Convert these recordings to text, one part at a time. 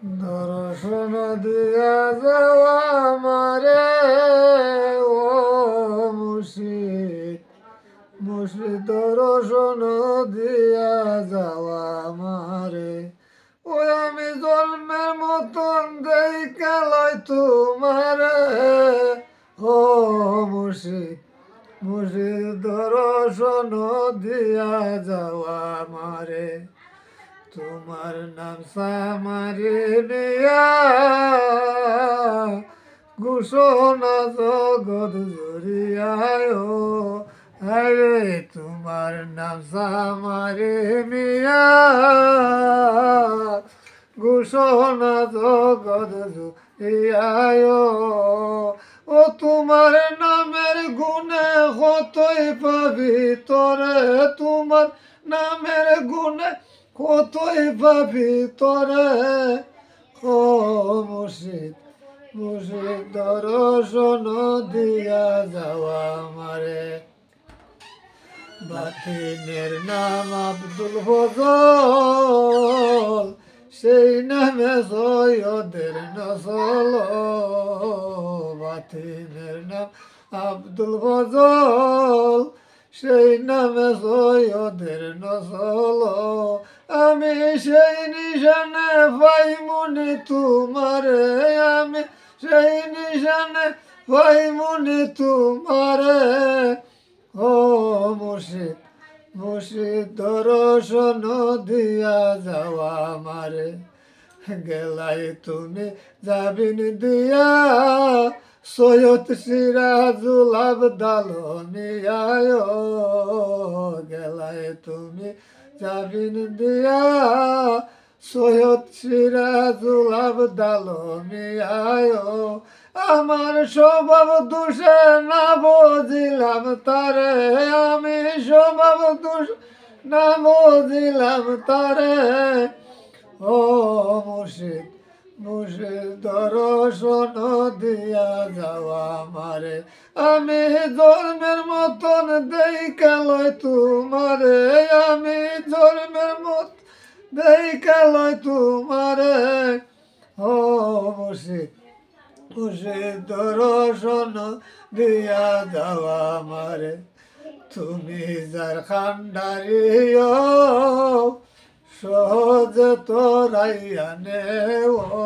দর্শন দিয়া যাওয়া আমারে ও মুর্শিদ, মুর্শিদ দর্শন দিয়া যাওয়া আমারে। ওই আমি জন্মের মতন দেখা লয় তোমারে ও মুর্শিদ, মুর্শিদ দর্শন দিয়া যাওয়া আমারে। তোমার নাম সামারি নিয়া ঘোষণা জগৎ জুড়িয়ায় আরে তোমার নাম সামারি মিয়া ঘোষণা জগৎ জুড়িয়ায় ও তোমার নামের গুণে কতই পাবি তোরে, তোমার নামের গুণে কতই পাবি তোরে ও মুর্শিদ, মুর্শিদ দর্শন দিয়া যাওয়া আমারে। বাতিনের নাম আব্দুল ফজল, সেই নামে সৈয়দের নসল। বাতিনের নাম আব্দুল ফজল, সেই নামে সৈয়দের নসল। আমি সেই নিশানে পাই মনে তোমারে, আমি সেই নিশানে পাই মনে তোমারে ও মুর্শিদ, মুর্শিদ দর্শন দিয়া যাওয়া আমারে। গেলাই তুমি যাবিন দিয়া সৈয়দ সিরাজুল আবদাল মিয়ায়, গেলাই তুমি যাবিন দিয়া সৈয়দ সিরাজুল আবদাল মিয়ায়। আমার স্বভাব দোষে না বুঝিলাম তারে, আমি স্বভাব দোষ না বুঝিলাম তারে ও মুর্শিদ, মুর্শিদ দর্শন দিয়া যাওয়া আমারে। আমি জন্মের মতন দেখা লয় তোমারে, আমি জন্মের মত দেখা লয় তোমারে ও মুর্শিদ, মুর্শিদ দর্শন দিয়া যাওয়া আমারে। তুমি যার খান্ডারি সহজে তোরাইয়া নে ও,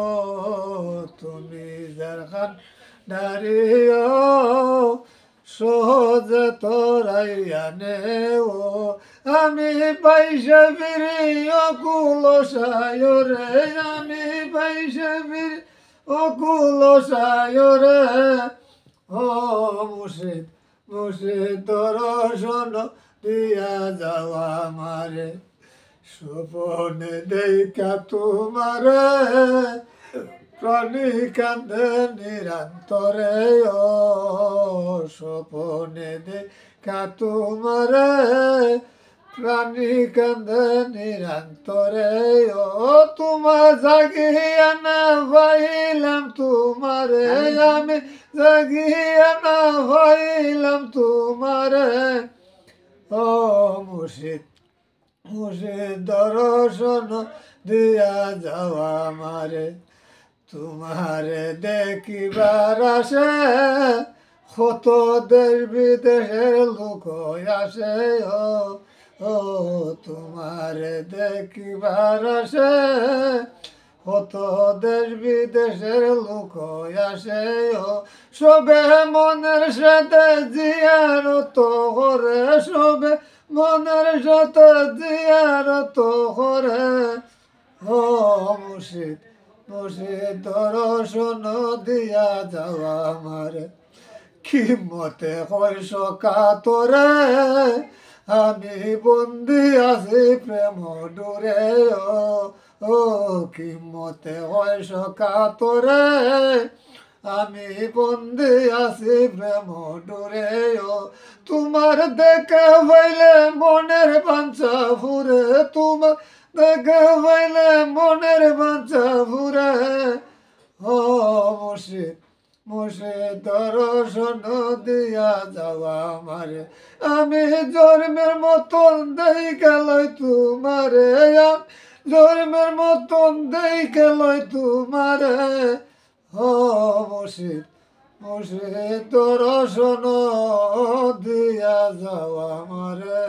তুমি যার খান্ডারি সহজে তোরাইয়া নে ও। আমি পাইসে ফিরি অকুল সায়রে, আমি পাইসে ফিরি অকুল সায়রে ও মুর্শিদ, মুর্শিদ দর্শন দিয়া যাওয়া আমারে। স্বপনে দেখা তোমারে প্রাণী কান্দে নিরন্তরে ও, স্বপনে দেখা তোমারে প্রাণী কান্দে নিরন্তরে ও। তোমার জাগিয়া না পাইলাম তোমারে, আমি জাগিয়া না পাইলাম তোমারে ও মুর্শিদ, মুর্শিদ দর্শন দিয়া যাওয়া আমারে। তোমারে দেখিবার আসে কত দেশ বিদেশের লোক আসে ও, তোমারে দেখিবার আসে কত দেশ বিদেশের লোক আসে ও। সবে মনের সাথে জিয়ারত করে, সবে মনের সাথে জিয়ারত করে ও মুর্শিদ, মুর্শিদ দর্শন দিয়া যাওয়া আমারে। কি মতে কইস কাতরে আমি বন্দি আছি প্রেম ডোরে ও, কি মতে কইস কাতরে আমি বন্দি আছি প্রেম ডোরে ও। তোমার দেখা হইলে মনের বাঞ্ছা ফুরে, তোমার দেখা হইলে মনের বাঞ্ছা ফুরে ও মুর্শিদ, মুর্শিদ দর্শন দিয়া যাওয়া আমারে। আমি জন্মের মতন দেখা লয় তোমারে, জন্মের মতন দেখে লই তোমারে ও মুর্শিদ মুর্শিদ তোর শোনো দিয়া যাওয়া আমারে